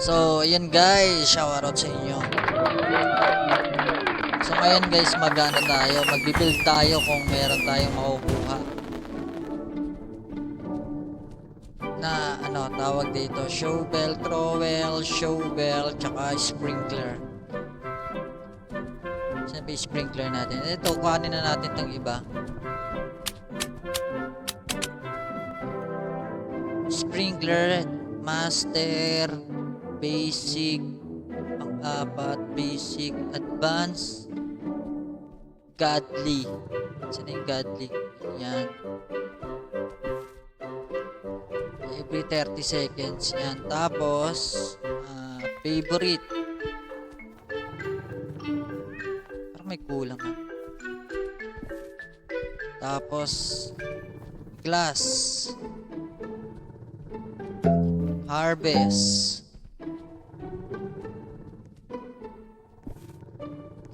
So, ayun guys, shout out sa inyo. So, ngayon guys, magbibuild tayo kung meron tayong makukuha. Na, tawag dito, shovel, trowel, shovel, tsaka sprinkler. Saan ba yung sprinkler natin? Ito, kuhanin na natin itong iba. Sprinkler, master, basic, pang-apat, basic, advanced, godly. Saan yung godly? Yan. Every 30 seconds. Yan. Tapos, favorite. Parang may kulang ha. Tapos, glass. Harvest.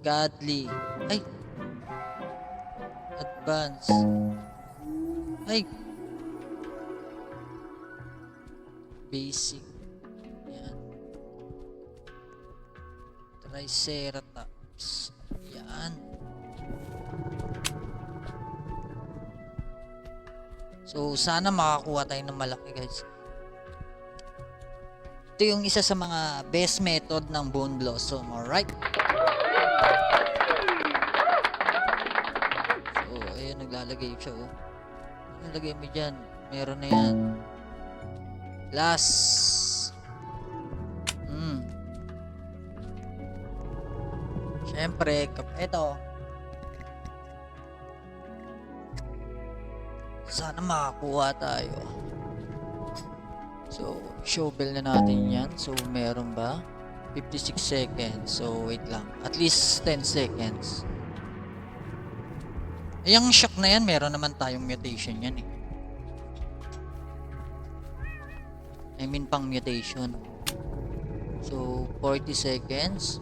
Godly. Ay. Advance. Ay. Basic. Yan. Triceratops. Yan. So, sana makakuha tayo ng malaki guys. Ito yung isa sa mga best method ng bone blossom, alright? So, ayun, naglalagay siya, oh. Naglalagay mo dyan. Meron na yan. Last. Siyempre, ito. Sana makakuha tayo. So, shovel na natin yan. So, meron ba? 56 seconds. So, wait lang. At least 10 seconds. Yung shock na yan, meron naman tayong mutation yan eh. I mean, pang mutation. So, 40 seconds.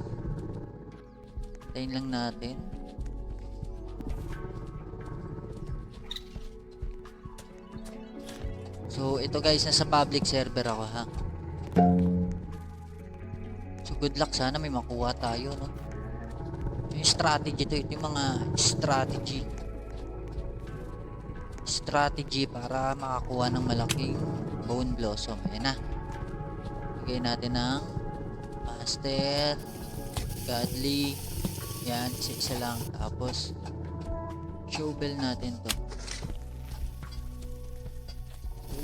Tayin lang natin. So, ito guys, nasa public server ako ha. So, good luck. Sana may makuha tayo, no? Yung strategy to, ito yung mga strategy. Strategy para makakuha ng malaking bone blossom. Ayan na. Lagay natin ng master, godly. Yan, isa lang. Tapos, shovel natin to.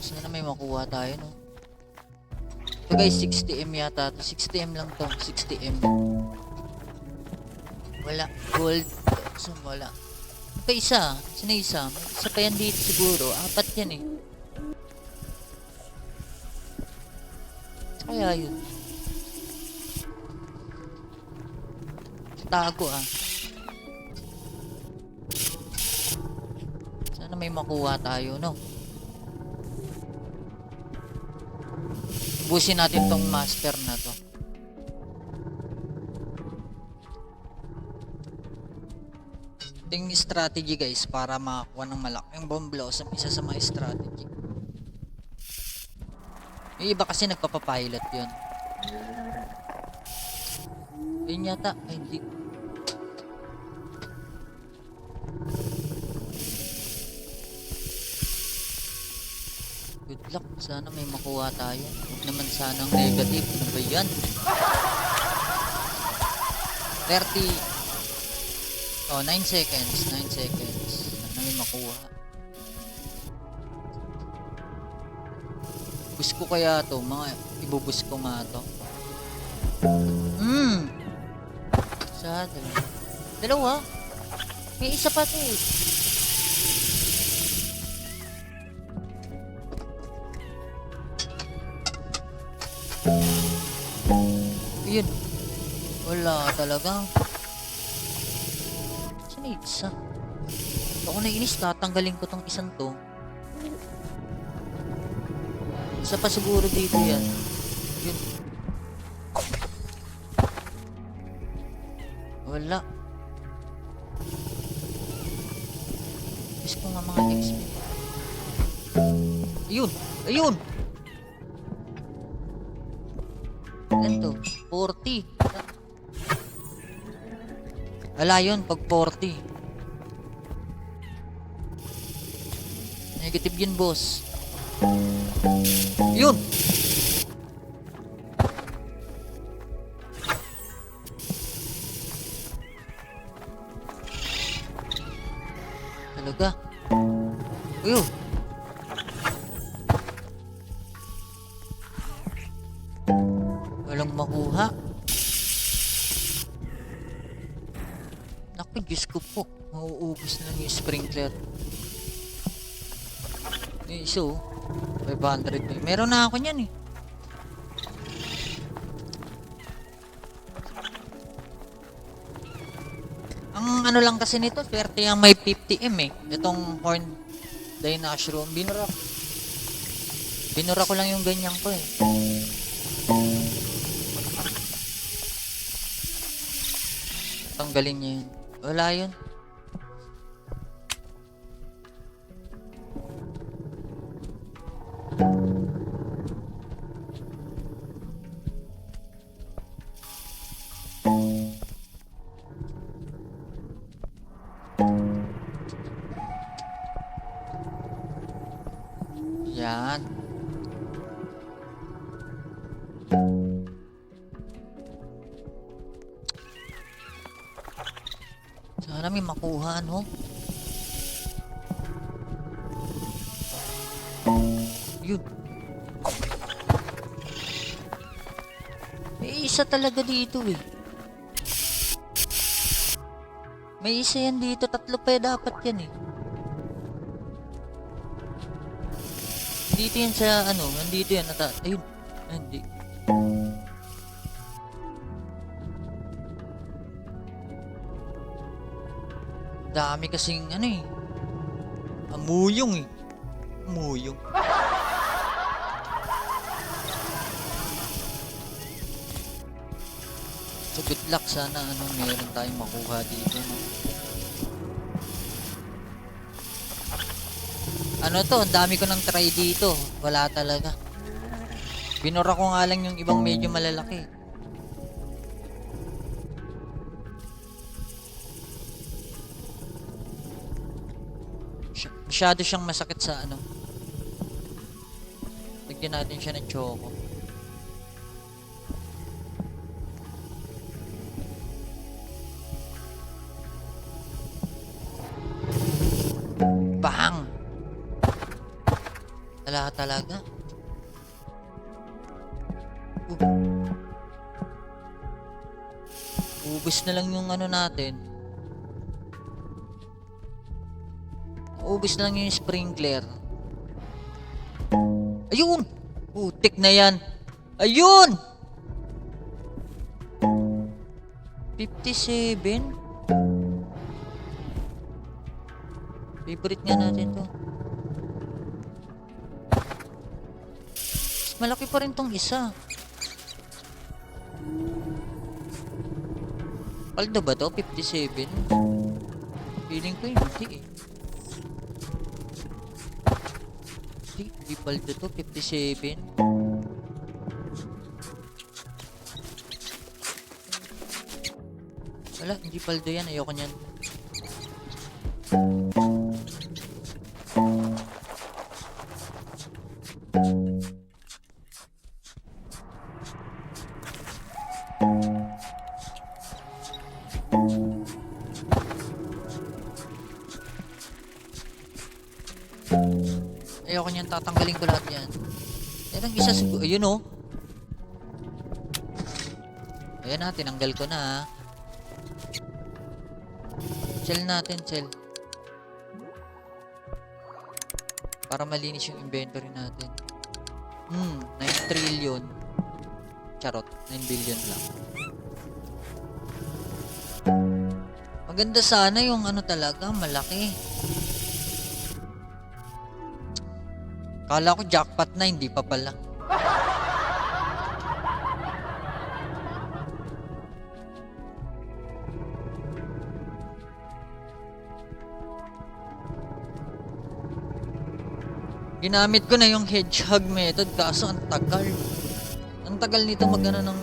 Sana may makuha tayo, no? Ito guys, 60M yata. 60M lang to. 60M. Wala. Gold. So, wala. Ito isa. Sino isa? May isa pa yan dito siguro. 4 yan eh. Kaya yun. Tago ah. Sana may makuha tayo, no? Ubusin natin tong master na to. Ito yung strategy guys para makakuha ng malaking bone blossom. Isa sa mga strategy. Yung iba kasi nagpapapilot yun. Yun yata. Ay hindi. Good luck. Sana may makuha tayo. Huwag naman sanang negative. Ano ba yan? 30. Oh, 9 seconds. 9 seconds. Sana may makuha. Boost ko kaya to. Ibuboost ko nga to. Isa, dalawa. Dalawa? May isa pa to eh. Yun. Wala talagang. Saan yung isa? Ako nainis, tatanggalin ko tong isang to. Isa pa siguro dito yan. Yun. Wala. Gusto ko nga mga XP. Ayun! Ayun! Ganito, 40. Wala yun pag 40. Negative yun, boss. Yun! Talaga. Ayun. Walang makuha. Naku, Diyos ko po. Mauubos na lang yung sprinkler. Yung isa, 500 na. Meron na ako niyan eh. Ang ano lang kasi nito, swerte yung may 50M eh. Itong horn dinosaur. Binura ko lang yung ganyan ko eh. Tanggalin niya yun. Wala yun. Yan. Sana may makuha, no? Yun. May isa talaga dito eh. May isa yan dito. 3 pa dapat yan eh. Dito yan sa ano. Nandito yan. Ayun. Hindi. Dami kasing ano eh. Amuyong eh. Amuyong. So good luck, sana ano meron tayong makuha dito, no? Ano to, ang dami ko nang try dito. Wala talaga. Binura ko nga lang yung ibang medyo malalaki. Masyado siyang masakit sa ano. Lagyan natin siya ng choco. Bang! Wala talaga. Ubus na lang yung ano natin. Ubus na lang yung sprinkler. Ayun! Putik na yan. Ayun! 57? Favorite nga natin to. Mas malaki pa rin tong isa. Paldo ba to? 57? Feeling ko hindi eh. Hindi paldo to. 57. Wala, hindi paldo yan. Ayoko nyan. Ayoko niyan, tatanggalin ko lahat yan. Yan ang isa siguro. Ayun oh. Ayan na, tinanggal ko na ha. Sell natin, sell. Para malinis yung inventory natin. 9 trillion. Charot, 9 billion lang. Maganda sana yung ano talaga, malaki. Kala ko jackpot na, hindi pa pala. Ginamit ko na yung hedgehog method kaso ang tagal. Ang tagal nito magana ng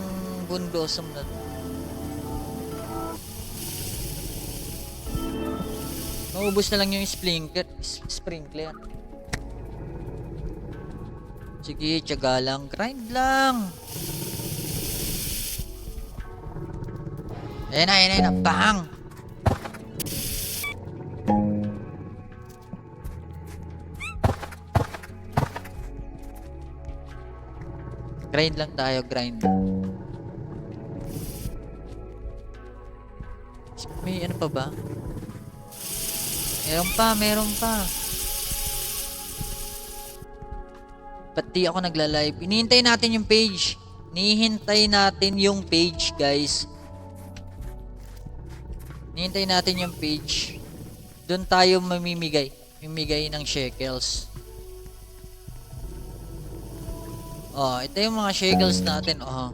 bundosum na. Maubos na lang yung sprinkler. Sige, tiyaga lang. Grind lang. Ayan na. Bang! Grind lang tayo, grind. May ano pa ba? Meron pa. Ba't di ako nagla-live? Hinihintay natin yung page. Guys. Hinihintay natin yung page. Doon tayo mamimigay. Mimigay ng shekels. Oh, ito yung mga shekels natin. Oh.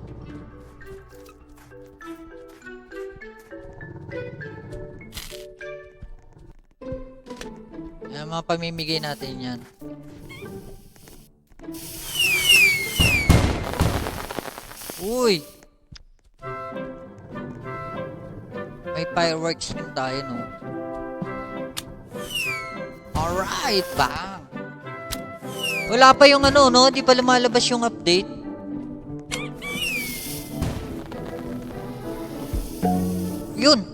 Yan, mga pamimigay natin yan. Uy! May fireworks din tayo, no? Alright, bang! Wala pa yung ano, no? Di pa lumalabas yung update. Yun!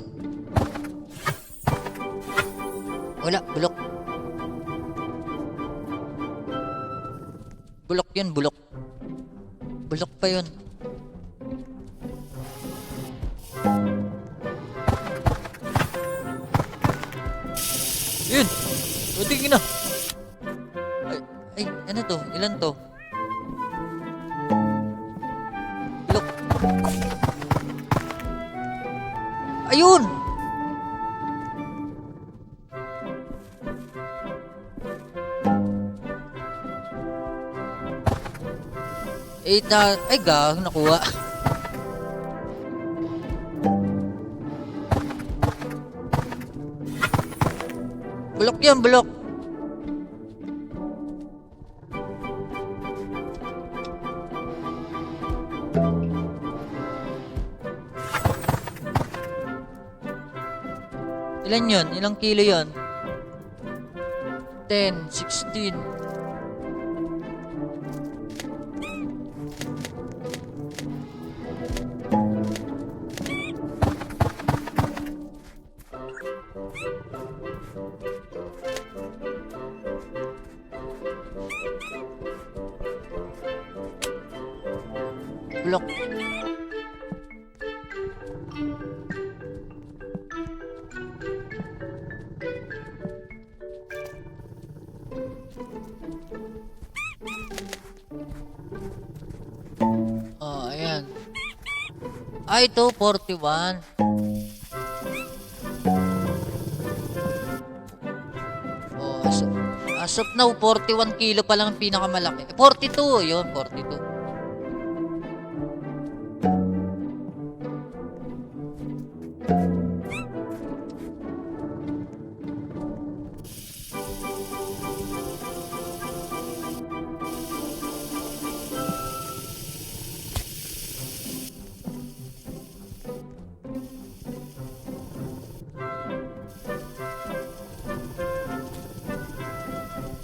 Wala, bulok. Bulok yun, bulok. Bulok pa yun. Yun! Buting na! Ay, ano to? Ilan to? Bulok. Ayun! Ay, nakuha. Bulok yan, bulok. Ilan yun? Ilang kilo yun? 10, 16. Bulok. Oh, ayan. Ito, 41. Oh, as of now, 41 kilo pa lang ang pinakamalaki. 42, yun, 42.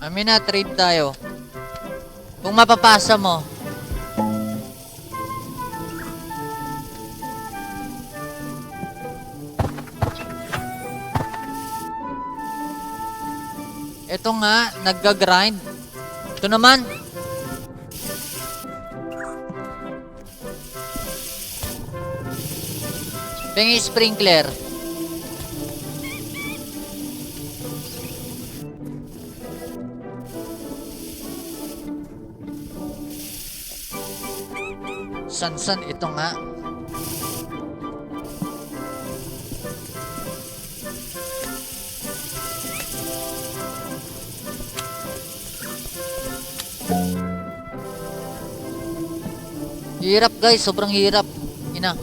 Amina, trade tayo. Kung mapapasa mo. Ito nga, nagga-grind. Ito naman. Pengi sprinkler. San ito nga. Hirap guys, sobrang hirap. Ina.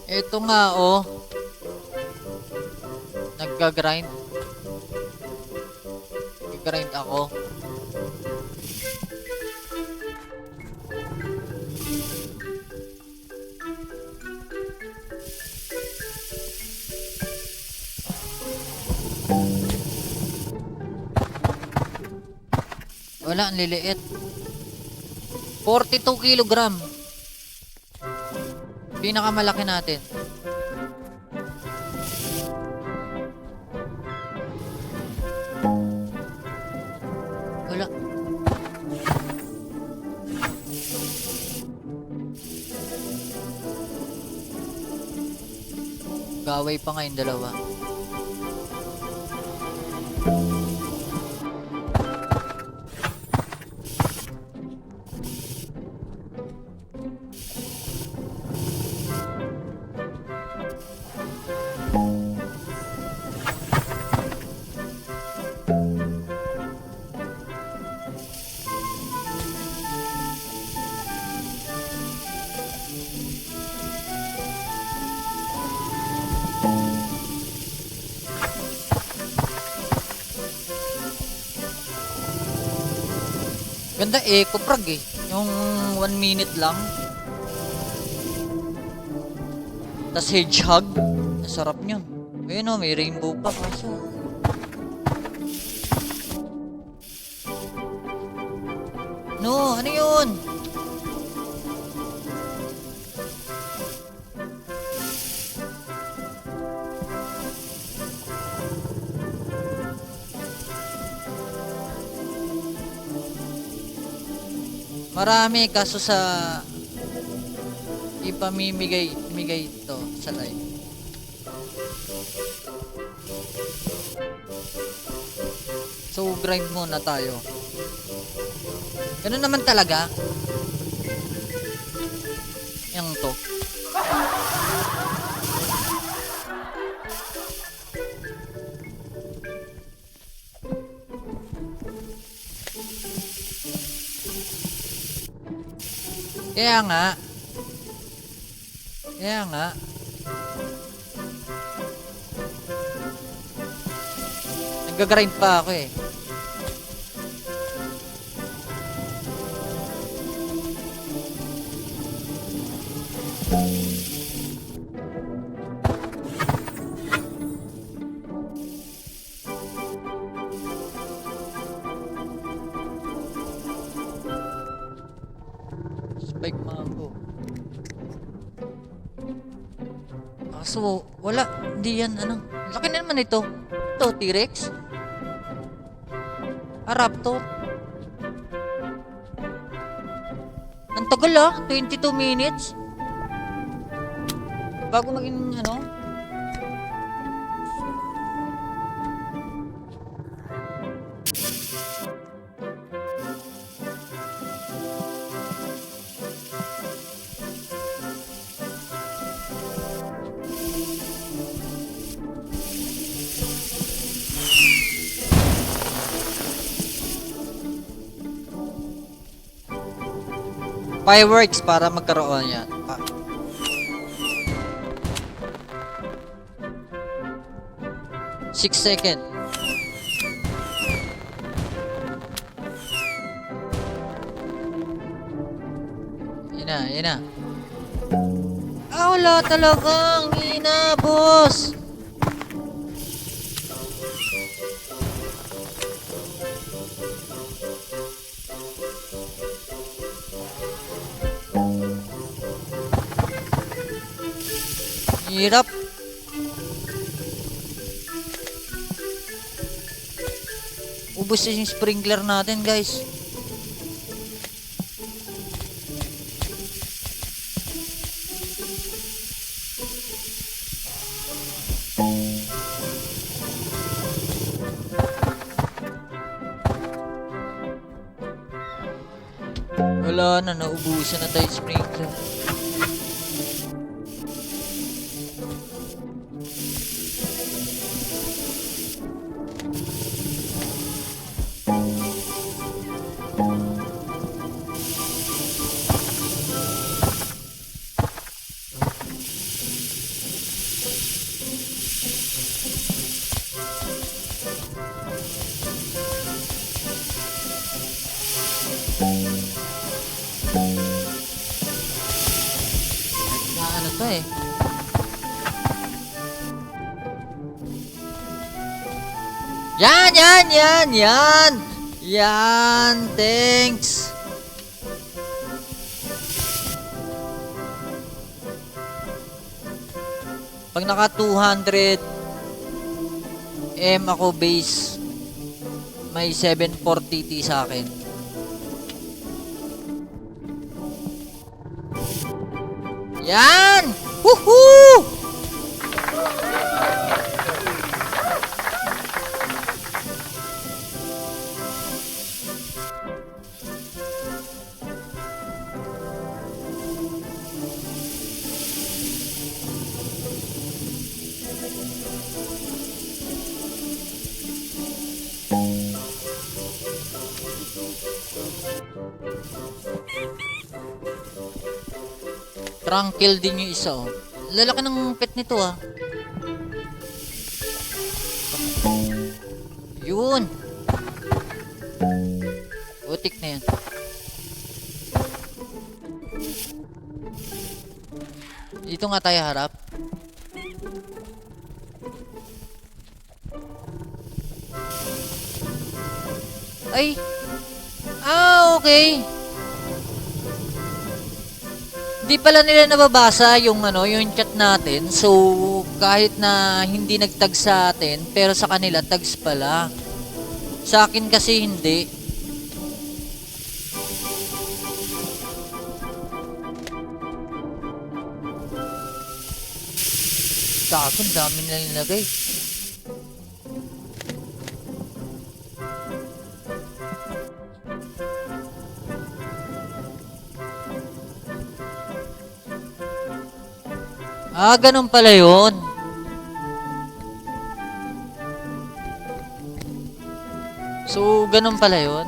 Ito nga oh. Nagga-grind. Nag-grind ako. Wala, ang liliit. 42 kilogram. Pinakamalaki natin. Wala. Gaway pa nga yung dalawa. Ganda eco frag eh. Yung 1 minute lang. Tas hedgehog. Ang sarap nyo. Ayun o, may rainbow pa kaso. No, ano yun? Marami kaso sa ipamimigay ito sa live. So grind muna tayo. Ganun naman talaga. Yang to. Kaya nga. Nag-grind pa ako eh. Spike mango. So, wala. Hindi yan, ano. Laki na naman ito. Ito, T-Rex. Raptor. Ang tagal 22 minutes. Bago maging, ano. Fireworks para magkaroon yan. 6 seconds. Yan na. Wala talagang hina, boss. Hirap. Ubus yung sprinkler natin, guys. Wala na, naubusan na tayo sprinkler. Ano to eh? Yan, yan, yan, yan. Yan, thanks. Pag naka 200 ako base, may 740 T sa akin. Yan! Woohoo! Tranquil din yung isa, oh. Lalaki ng pet nito, ah. Yun. Utik na yan. Dito nga tayo harap. Ay. Okay. Di pala nila nababasa yung yung chat natin. So, kahit na hindi nagtag sa atin, pero sa kanila tags pala. Sa akin kasi hindi. Sa akin, dami na nilagay. Ganun pala yun. So, ganun pala yun.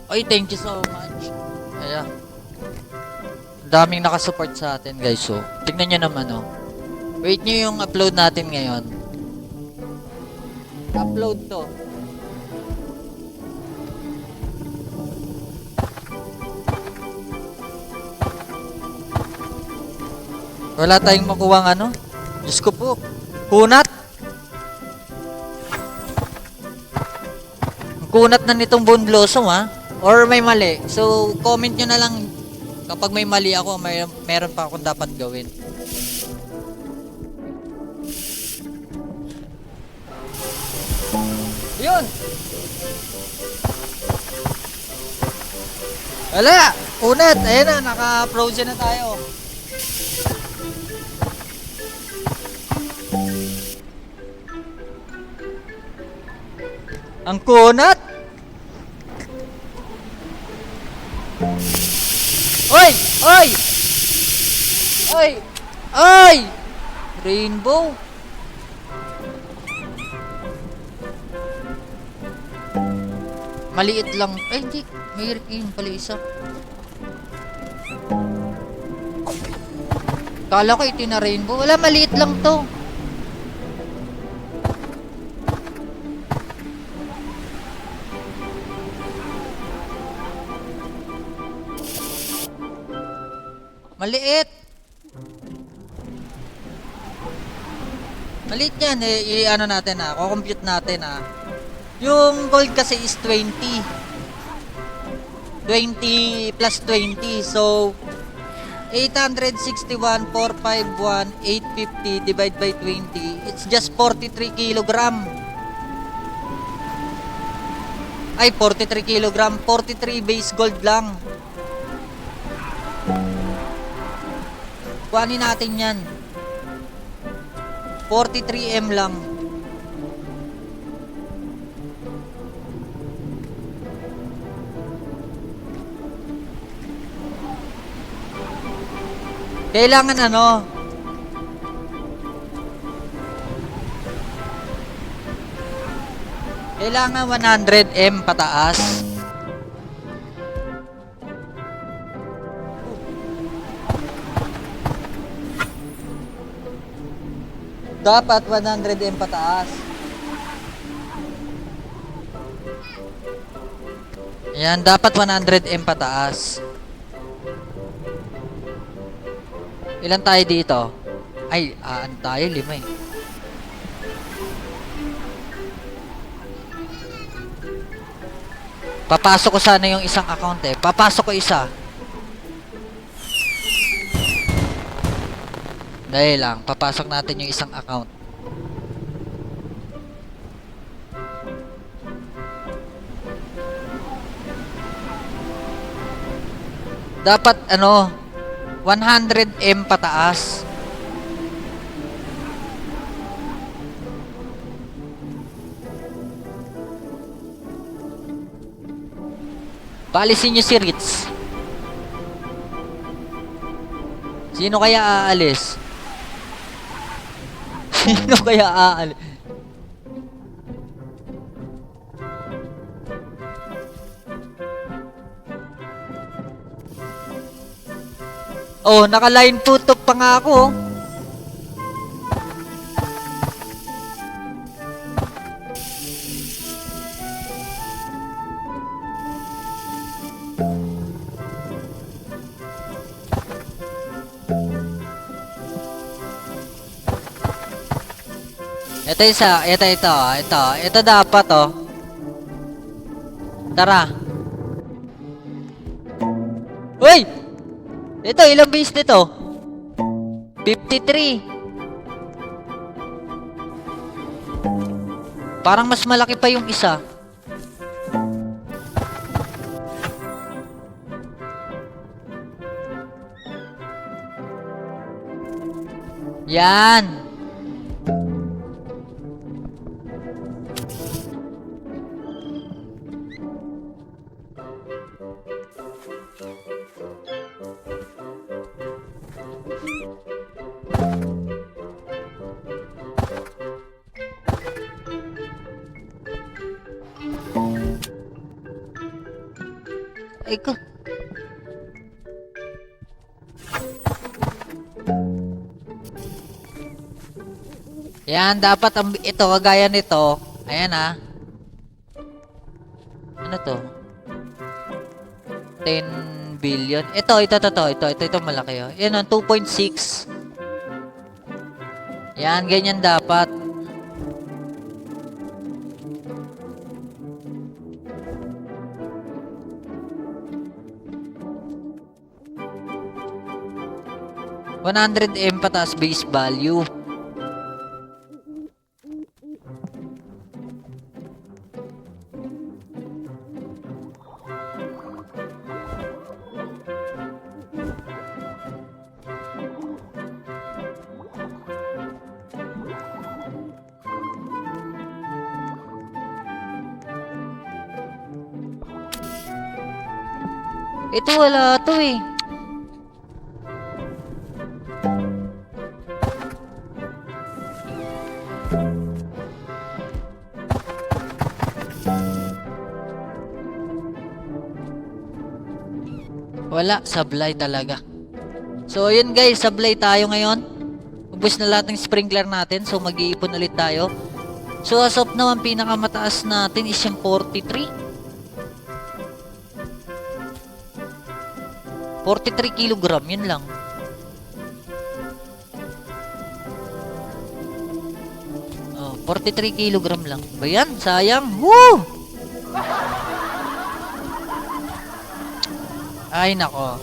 Ay, thank you so much. Ayan. Daming nakasupport sa atin, guys. So, tignan nyo naman, oh. Wait nyo yung upload natin ngayon. Upload to. Wala tayong makuwang Diyos ko po. Kunat. Kunat na nitong Bone Blossom, ha? Or may mali. So, comment nyo na lang kapag may mali ako, meron pa akong dapat gawin. Yun! Wala! Kunat! Ayan na, naka-frozen na tayo. Ang kunat! Oy! Oy! Oy! Oy! Rainbow! Maliit lang. Ay, hindi. May yun pala isa. Kala ko ito na rainbow. Wala, maliit lang to. Maliit. Maliit yan. I-ano natin, Kukompute natin, Yung gold kasi is 20. 20 plus 20. So, 861, 451, 850 divide by 20. It's just 43 kilogram. Ay, 43 kilogram. 43 base gold lang. Kuhanin natin yan. 43M lang. Kailangan Kailangan 100M pataas. Dapat 100M pataas. Ayan, dapat 100M pataas. Ilan tayo dito? Ay, ano tayo? 5 eh. Papasok ko sana yung isang account eh. Papasok ko isa. Dahil lang, papasok natin yung isang account. Dapat 100M pataas. Paalisin nyo si Ritz. Sino kaya aalis? Sino kaya aalis? Oh, naka-line tutok pa nga ako. Ito isa, ito dapat oh. Tara. Uy! Ito, ilang base nito? 53. Parang mas malaki pa yung isa. Yan. Ikaw. Yan, dapat ito, kagaya nito. Ayan ah. Ano to? 10 billion. Ito malaki oh. Yan, 2.6. Yan, ganyan dapat. $100M pataas base value. Ito wala to eh. Wala, sablay talaga. So yun guys, sablay tayo ngayon. Ubus na lahat ng sprinkler natin, so mag-iipon ulit tayo. So as of now, ang pinakamataas natin is yung 43. 43 kilogram, yun lang. Oh, 43 kilogram lang. Ba yan? Sayang. Woo! Ay nako.